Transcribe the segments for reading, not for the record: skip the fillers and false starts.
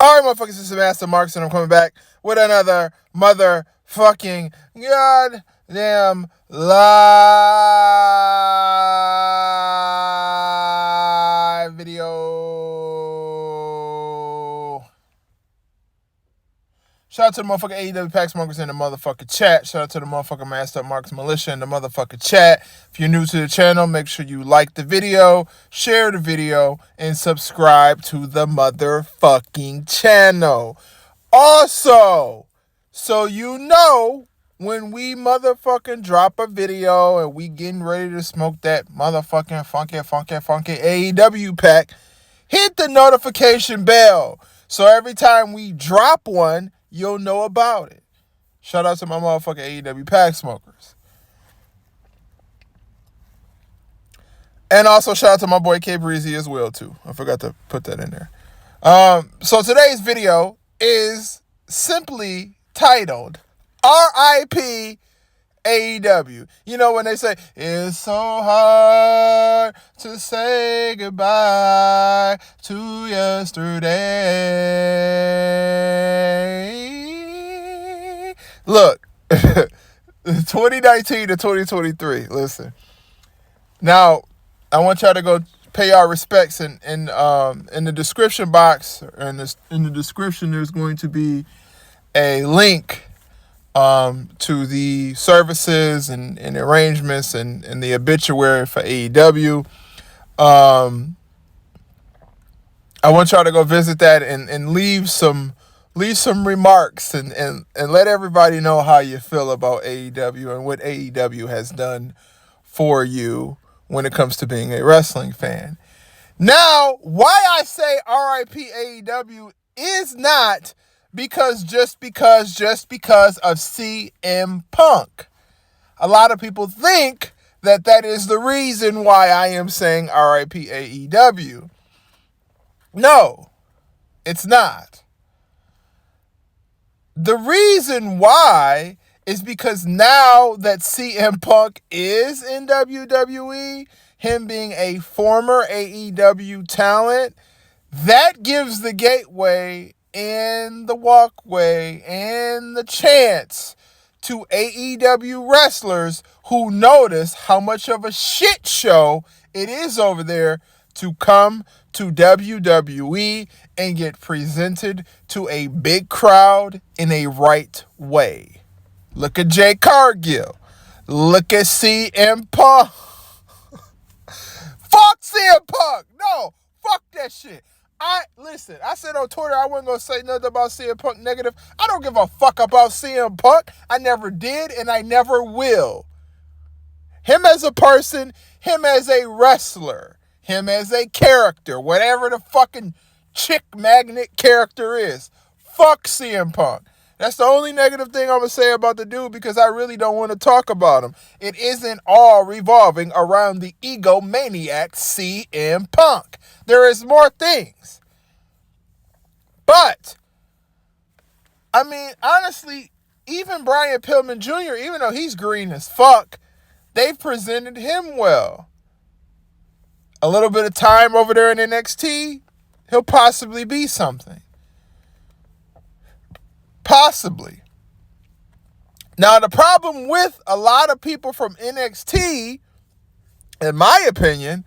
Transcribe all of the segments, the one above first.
All right, motherfuckers, this is Master Marks, and I'm coming back with another motherfucking goddamn live video. Shout out to the motherfucking AEW Pack Smokers in the motherfucking chat. Shout out to the motherfucking Master Marks Militia in the motherfucking chat. If you're new to the channel, make sure you like the video, share the video, and subscribe to the motherfucking channel. Also, so you know, when we motherfucking drop a video and we getting ready to smoke that motherfucking funky AEW pack, hit the notification bell. So every time we drop one, you'll know about it. Shout out to my motherfucking AEW pack smokers. And also shout out to my boy K Breezy as well, too. I forgot to put that in there. So today's video is simply titled R.I.P. AEW. You know when they say, it's so hard to say goodbye to yesterday. Look, 2019 to 2023, listen. Now, I want y'all to go pay our respects in the description box. In the description, there's going to be a link to the services and arrangements and the obituary for AEW. I want y'all to go visit that and leave some remarks and let everybody know how you feel about AEW and what AEW has done for you when it comes to being a wrestling fan. Now, why I say RIP AEW is not just because of CM Punk. A lot of people think that is the reason why I am saying RIP AEW. No, it's not. The reason why is because now that CM Punk is in WWE, him being a former AEW talent, that gives the gateway and the walkway and the chance to AEW wrestlers who notice how much of a shit show it is over there to come to WWE and get presented to a big crowd in a right way. Look at Jay Cargill. Look at CM Punk. Fuck CM Punk. No, fuck that shit. Listen, I said on Twitter I wasn't going to say nothing about CM Punk negative. I don't give a fuck about CM Punk. I never did and I never will. Him as a person, him as a wrestler, him as a character, whatever the fucking chick magnet character is. Fuck CM Punk. That's the only negative thing I'm going to say about the dude because I really don't want to talk about him. It isn't all revolving around the egomaniac CM Punk. There is more things. But, I mean, honestly, even Brian Pillman Jr., even though he's green as fuck, they've presented him well. A little bit of time over there in NXT, he'll possibly be something. Possibly. Now, the problem with a lot of people from NXT, in my opinion,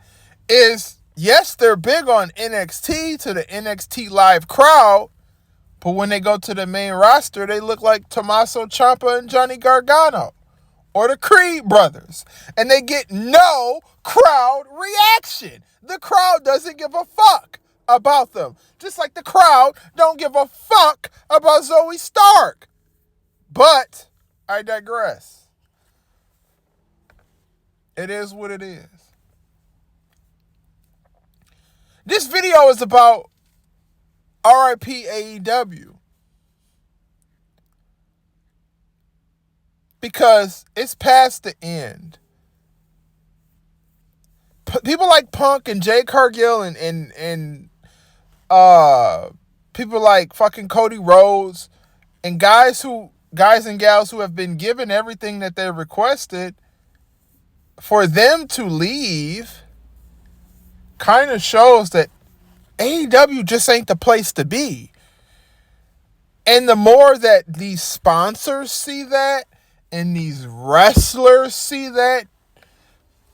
is, yes, they're big on NXT to the NXT live crowd, but when they go to the main roster, they look like Tommaso Ciampa and Johnny Gargano or the Creed brothers, and they get no crowd reaction. The crowd doesn't give a fuck about them. Just like the crowd don't give a fuck about Zoe Stark. But I digress. It is what it is. This video is about RIP AEW. Because it's past the end. People like Punk and Jay Cargill and people like fucking Cody Rhodes and guys and gals who have been given everything that they requested, for them to leave kind of shows that AEW just ain't the place to be. And the more that these sponsors see that and these wrestlers see that,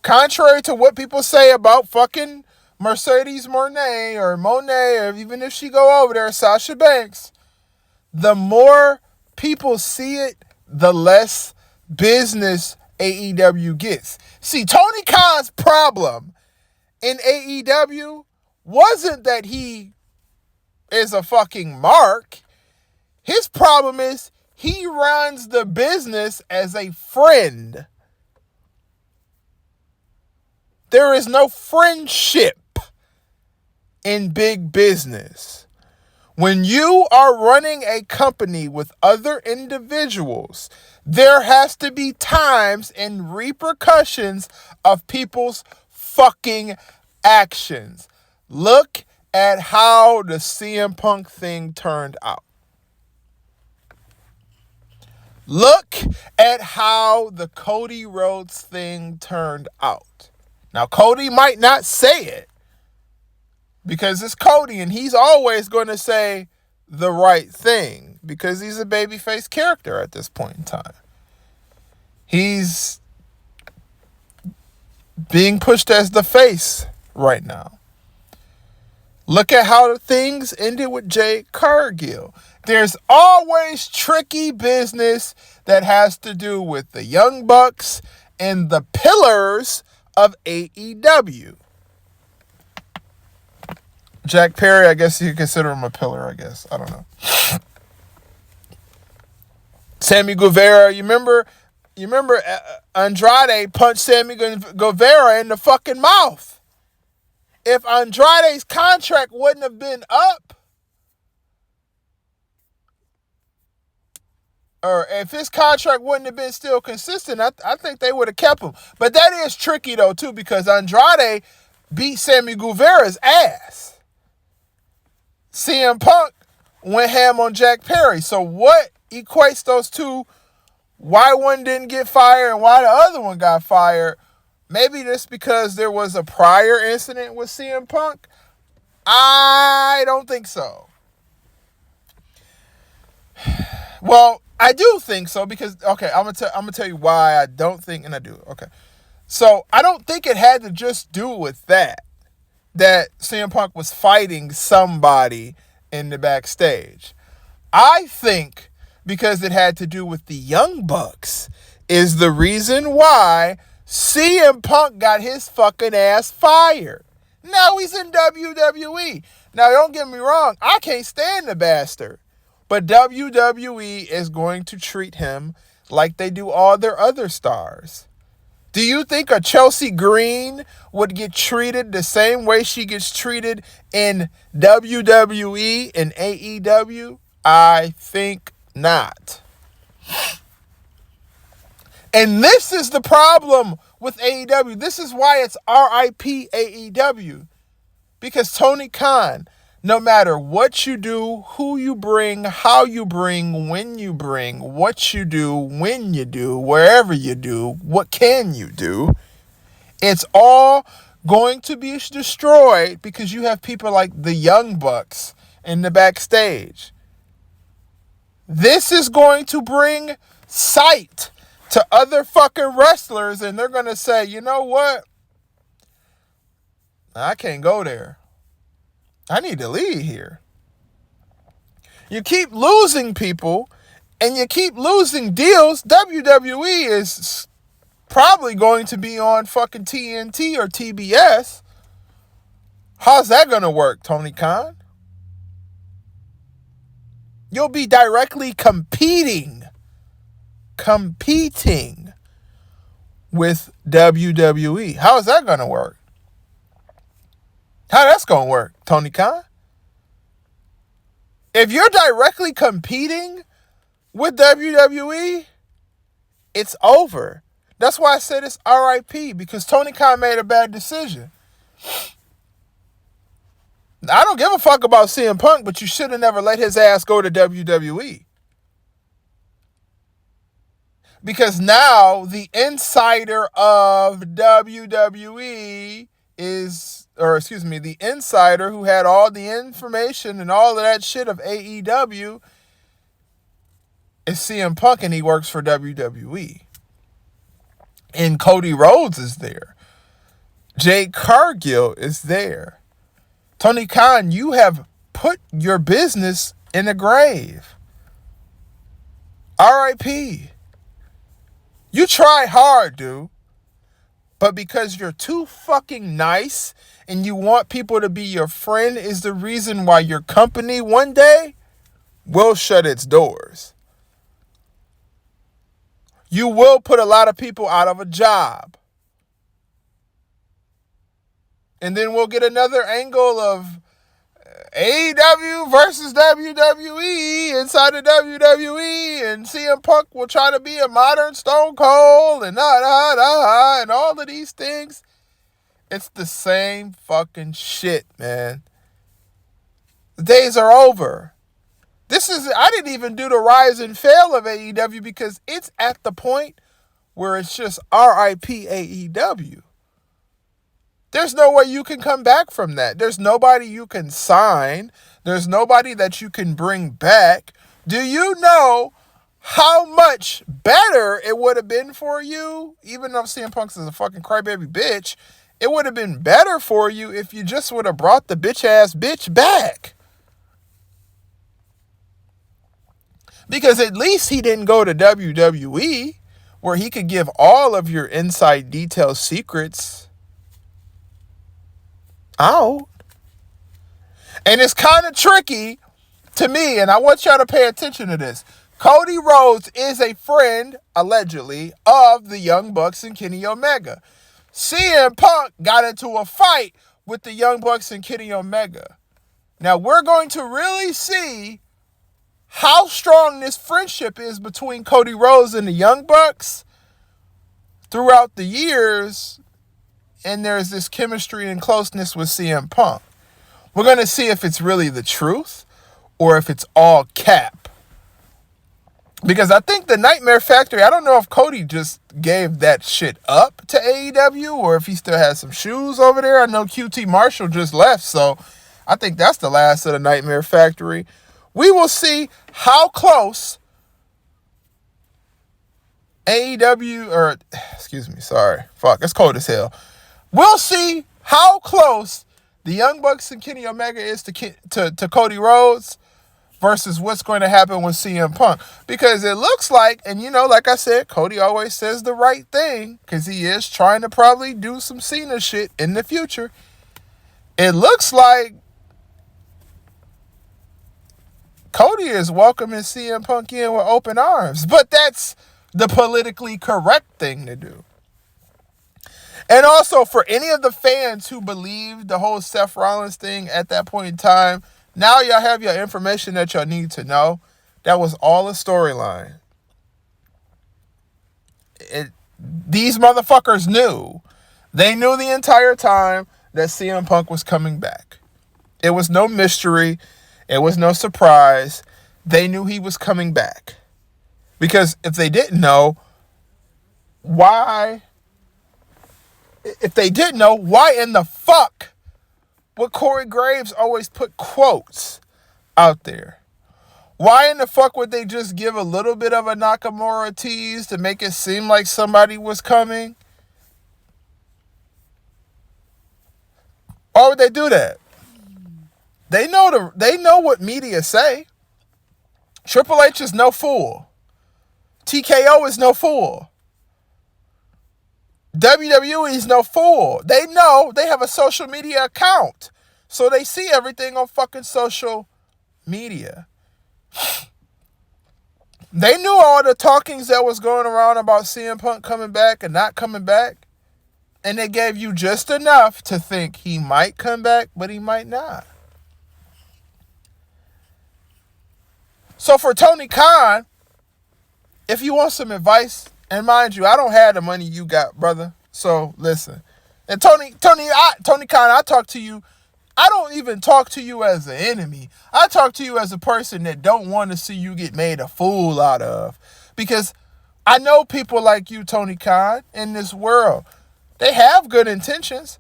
contrary to what people say about fucking Mercedes Moné or even if she go over there, Sasha Banks, the more people see it, the less business AEW gets. See, Tony Khan's problem in AEW wasn't that he is a fucking mark. His problem is he runs the business as a friend. There is no friendship in big business. When you are running a company with other individuals, there has to be times and repercussions of people's fucking actions. Look at how the CM Punk thing turned out. Look at how the Cody Rhodes thing turned out. Now, Cody might not say it because it's Cody and he's always going to say the right thing because he's a babyface character at this point in time. He's being pushed as the face right now. Look at how things ended with Jade Cargill. There's always tricky business that has to do with the Young Bucks and the pillars of AEW. Jack Perry, I guess you could consider him a pillar, I guess. I don't know. Sammy Guevara, you remember Andrade punched Sammy Guevara in the fucking mouth. If Andrade's contract wouldn't have been up, or if his contract wouldn't have been still consistent, I think they would have kept him. But that is tricky, though, too, because Andrade beat Sammy Guevara's ass. CM Punk went ham on Jack Perry. So what equates those two? Why one didn't get fired and why the other one got fired? Maybe just because there was a prior incident with CM Punk? I don't think so. Well, I do think so because, okay, I'm gonna tell you why I don't think, and I do. Okay. So I don't think it had to just do with that CM Punk was fighting somebody in the backstage. I think because it had to do with the Young Bucks is the reason why CM Punk got his fucking ass fired. Now he's in WWE. Now, don't get me wrong. I can't stand the bastard. But WWE is going to treat him like they do all their other stars. Do you think a Chelsea Green would get treated the same way she gets treated in WWE and AEW? I think not. And this is the problem with AEW. This is why it's RIP AEW. Because Tony Khan, no matter what you do, who you bring, how you bring, when you bring, what you do, when you do, wherever you do, what can you do, it's all going to be destroyed because you have people like the Young Bucks in the backstage. This is going to bring sight to other fucking wrestlers, and they're going to say, you know what? I can't go there. I need to leave here. You keep losing people, and you keep losing deals. WWE is probably going to be on fucking TNT or TBS. How's that going to work, Tony Khan? You'll be directly competing with WWE. How is that going to work? How that's going to work, Tony Khan? If you're directly competing with WWE, it's over. That's why I said it's RIP, because Tony Khan made a bad decision. I don't give a fuck about CM Punk, but you should have never let his ass go to WWE. Because now the insider of WWE the insider who had all the information and all of that shit of AEW is CM Punk, and he works for WWE. And Cody Rhodes is there. Jade Cargill is there. Tony Khan, you have put your business in the grave. R.I.P. You try hard, dude. But because you're too fucking nice and you want people to be your friend is the reason why your company one day will shut its doors. You will put a lot of people out of a job. And then we'll get another angle of AEW versus WWE inside of WWE, and CM Punk will try to be a modern Stone Cold and and all of these things. It's the same fucking shit, man. The days are over. I didn't even do the rise and fail of AEW because it's at the point where it's just RIP AEW. There's no way you can come back from that. There's nobody you can sign. There's nobody that you can bring back. Do you know how much better it would have been for you? Even though CM Punk is a fucking crybaby bitch, it would have been better for you if you just would have brought the bitch-ass bitch back. Because at least he didn't go to WWE, where he could give all of your inside detail secrets out. And it's kind of tricky to me, and I want y'all to pay attention to this. Cody Rhodes is a friend, allegedly, of the Young Bucks and Kenny Omega. CM Punk got into a fight with the Young Bucks and Kenny Omega. Now, we're going to really see how strong this friendship is between Cody Rhodes and the Young Bucks throughout the years. And there's this chemistry and closeness with CM Punk. We're going to see if it's really the truth or if it's all cap. Because I think the Nightmare Factory, I don't know if Cody just gave that shit up to AEW or if he still has some shoes over there. I know QT Marshall just left, so I think that's the last of the Nightmare Factory. We will see how close it's cold as hell. We'll see how close the Young Bucks and Kenny Omega is to Cody Rhodes versus what's going to happen with CM Punk. Because it looks like, and like I said, Cody always says the right thing because he is trying to probably do some Cena shit in the future. It looks like Cody is welcoming CM Punk in with open arms. But that's the politically correct thing to do. And also, for any of the fans who believed the whole Seth Rollins thing at that point in time, now y'all have your information that y'all need to know. That was all a storyline. These motherfuckers knew. They knew the entire time that CM Punk was coming back. It was no mystery. It was no surprise. They knew he was coming back. Because if they didn't know, why in the fuck would Corey Graves always put quotes out there? Why in the fuck would they just give a little bit of a Nakamura tease to make it seem like somebody was coming? Why would they do that? They know what media say. Triple H is no fool. TKO is no fool. WWE is no fool. They know they have a social media account. So they see everything on fucking social media. They knew all the talkings that was going around about CM Punk coming back and not coming back. And they gave you just enough to think he might come back, but he might not. So for Tony Khan, if you want some advice, and mind you, I don't have the money you got, brother. So listen. And Tony Khan, I talk to you. I don't even talk to you as an enemy. I talk to you as a person that don't want to see you get made a fool out of. Because I know people like you, Tony Khan, in this world. They have good intentions,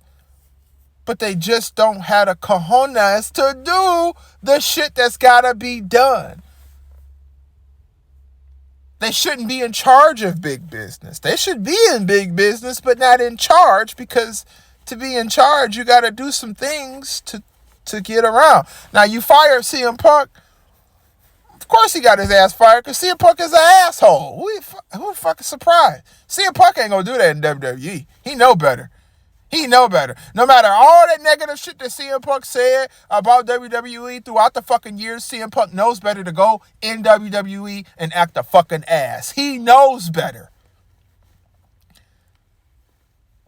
but they just don't have the cojones to do the shit that's gotta be done. they shouldn't be in charge of big business. They should be in big business, but not in charge, because to be in charge, you got to do some things to get around. Now, you fire CM Punk. Of course he got his ass fired, because CM Punk is an asshole. Who fucking surprised? CM Punk ain't going to do that in WWE. He know better. He know better. No matter all that negative shit that CM Punk said about WWE throughout the fucking years, CM Punk knows better to go in WWE and act a fucking ass. He knows better.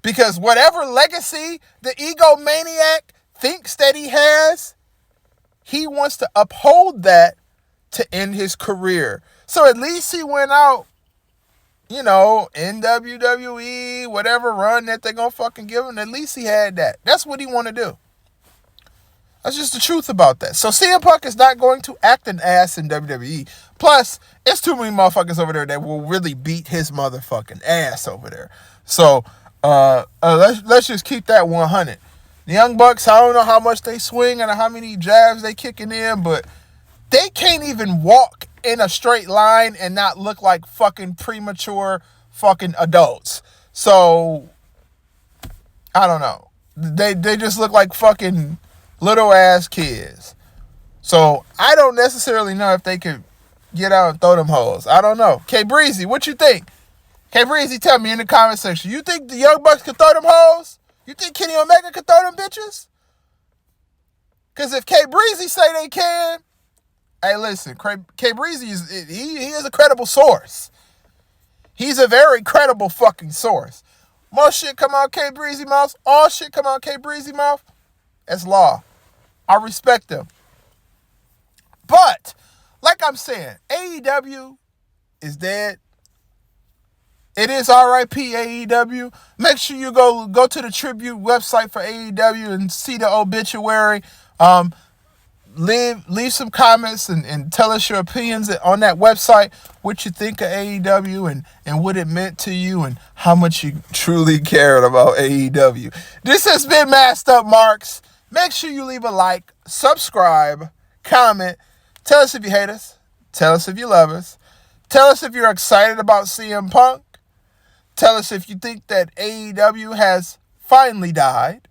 Because whatever legacy the egomaniac thinks that he has, he wants to uphold that to end his career. So at least he went out, you know, in WWE, whatever run that they're going to fucking give him, at least he had that. That's what he want to do. That's just the truth about that. So CM Punk is not going to act an ass in WWE. Plus, it's too many motherfuckers over there that will really beat his motherfucking ass over there. So, let's just keep that 100. The Young Bucks, I don't know how much they swing and how many jabs they kicking in, but they can't even walk in a straight line and not look like fucking premature fucking adults. So, I don't know. They just look like fucking little ass kids. So, I don't necessarily know if they could get out and throw them hoes. I don't know. K Breezy, what you think? K Breezy, tell me in the comment section. You think the Young Bucks could throw them hoes? You think Kenny Omega could throw them bitches? Because if K Breezy say they can, hey, listen, K Breezy he is a credible source. He's a very credible fucking source. Most shit come out K Breezy mouth. All shit come out K Breezy mouth. That's law. I respect them. But, like I'm saying, AEW is dead. It is RIP AEW. Make sure you go to the tribute website for AEW and see the obituary. Leave some comments and tell us your opinions on that website, what you think of AEW and what it meant to you and how much you truly cared about AEW. This has been Masked Up Marks. Make sure you leave a like, subscribe, comment. Tell us if you hate us. Tell us if you love us. Tell us if you're excited about CM Punk. Tell us if you think that AEW has finally died.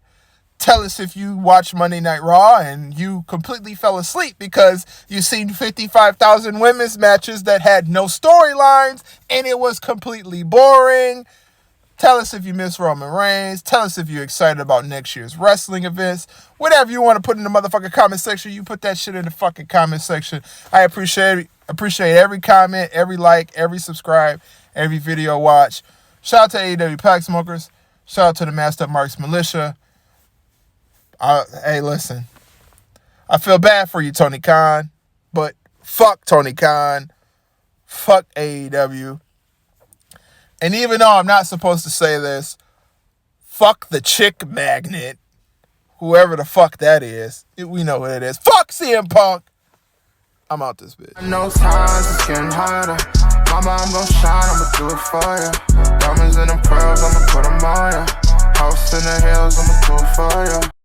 Tell us if you watched Monday Night Raw and you completely fell asleep because you seen 55,000 women's matches that had no storylines and it was completely boring. Tell us if you miss Roman Reigns. Tell us if you're excited about next year's wrestling events. Whatever you want to put in the motherfucking comment section, you put that shit in the fucking comment section. I appreciate every comment, every like, every subscribe, every video watch. Shout out to AEW Pack Smokers. Shout out to the Masked Up Marks Militia. Hey, listen. I feel bad for you, Tony Khan. But fuck Tony Khan. Fuck AEW. And even though I'm not supposed to say this, fuck the chick magnet. Whoever the fuck that is. We know what it is. Fuck CM Punk. I'm out this bitch. I know times it's getting harder. Mama, I'm gon' shine, I'ma do it for ya. Diamonds and them pearls, I'ma put them on ya. House in the hills, I'ma do it for ya.